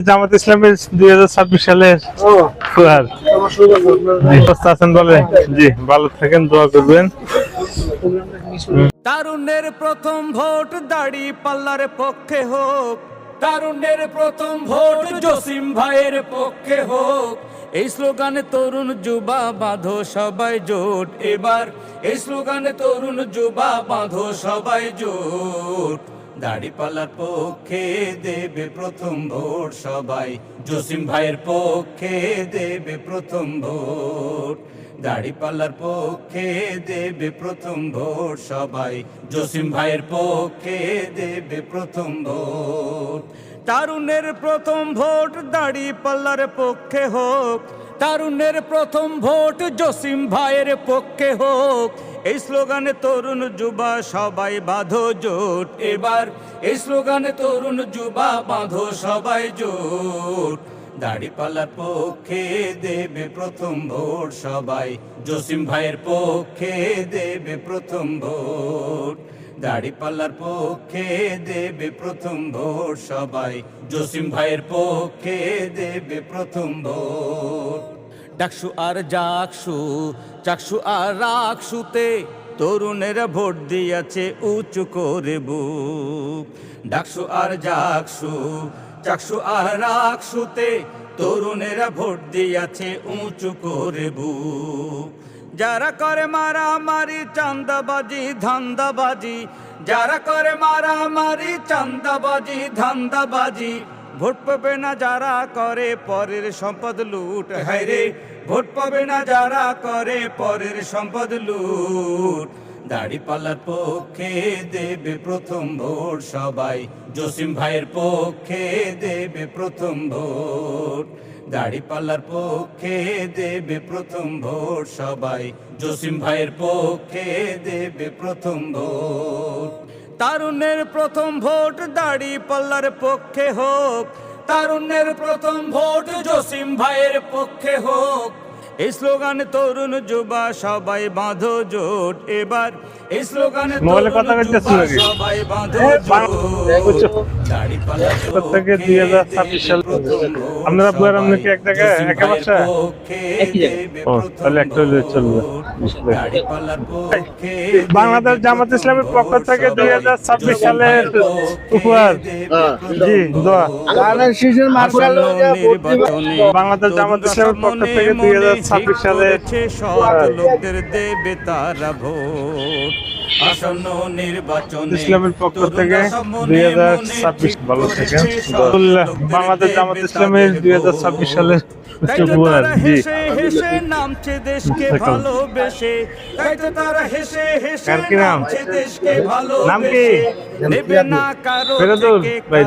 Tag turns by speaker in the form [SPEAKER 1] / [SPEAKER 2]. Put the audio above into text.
[SPEAKER 1] জামাত ইসলামের 2026 সালের ফুয়ার আছেন বলে জি ভালো থাকেন, দোয়া করবেন।
[SPEAKER 2] তারুণ্যের প্রথম ভোট দাড়ি পাল্লার পক্ষে হোক, তারুণ্যের প্রথম ভোট জসিম ভাইয়ের পক্ষে হোক। এই স্লোগানে তরুণ যুবা বাঁধো সবাই জোট, এবার এই স্লোগানে তরুণ যুবা বাঁধো সবাই জোট। দাড়ি পাল্লার পক্ষে দেবে প্রথম ভোট সবাই, জসিম ভাইয়ের পক্ষে দেবে প্রথম ভোট। দাড়ি পাল্লার পক্ষে দেবে প্রথম ভোট সবাই, জসিম ভাইয়ের পক্ষে দেবে প্রথম ভোট। তারুণ্যের প্রথম ভোট দাড়ি পাল্লার পক্ষে হোক, তারুণ্যের প্রথম ভোট জসিম ভাইয়ের পক্ষে হোক। এই স্লোগানে তরুণ যুবা সবাই বাঁধো জোট, এবার এই স্লোগানে তরুণ যুবা বাঁধো সবাই জোট। দাড়ি পাল্লার পক্ষে দেবে প্রথম ভোট সবাই, জসিম ভাইয়ের পক্ষে দেবে প্রথম ভোট। দাড়ি পাল্লার পক্ষে দেবে প্রথম ভোট সবাই, জসিম ভাইয়ের পক্ষে দেবে প্রথম ভোট। ডাকসু আর জাকসু, চাকসু আর রাকসুতে তরুণেরা ভোট দিয়াছে উঁচু করে বুক। ডাকসু আর জাকসু, চাকসু আর রাকসুতে তরুণেরা ভোট দিয়াছে উঁচু করে বুক। যারা করে মারামারি চান্দাবাজি ধান্দাবাজি, যারা করে মারামারি চান্দাবাজি ধান্দাবাজি, ভোট পাবে না যারা করে পরের সম্পদ লুট। হায় রে, ভোট পাবে না যারা করে পরের সম্পদ লুট। দাড়ি পাল্লার পক্ষে দেবে প্রথম ভোট সবাই, জসিম ভাইয়ের পক্ষে দেবে প্রথম ভোট। দাড়ি পাল্লার পক্ষে দেবে প্রথম ভোট সবাই, জসিম ভাইয়ের পক্ষে দেবে প্রথম ভোট। তারুণ্যের প্রথম ভোট দাড়ি পাল্লার পক্ষে হোক, তারুণ্যের প্রথম ভোট জসিম ভাইয়ের পক্ষে হোক। এই স্লোগানে তরুণ যুবা সবাই বাঁধো জোট, এবার এই স্লোগানে সবাই বাঁধো জোট। দাড়ি পাল্লার
[SPEAKER 1] থেকে 2026 সাল আপনারা বুয়ার আপনাকে এক জায়গায় একা বাসা ও তাহলে একটা হলে চলবে। বাংলাদেশ জামাত ইসলামের পক্ষ থেকে 2026 সালের উপহার জি দোয়া। বাংলাদেশ জামাত ইসলামের পক্ষ থেকে 2026 সালের
[SPEAKER 2] লোকদের দেবে তারা ভোট। আসন্ন নির্বাচনে
[SPEAKER 1] ইসলামের পক্ষ থেকে 2026 ভালো থাকেন। বাংলাদেশ জামাত ইসলামের 2026 সালের উপহার জি।
[SPEAKER 2] হেসে নামছে দেশকে ভালোবেসে, তাই তো তারা হেসে হেসে নামছে দেশকে ভালোবেসে।
[SPEAKER 1] নাম কি?
[SPEAKER 2] নেবে না কারো
[SPEAKER 1] ফেরদৌস ভাই।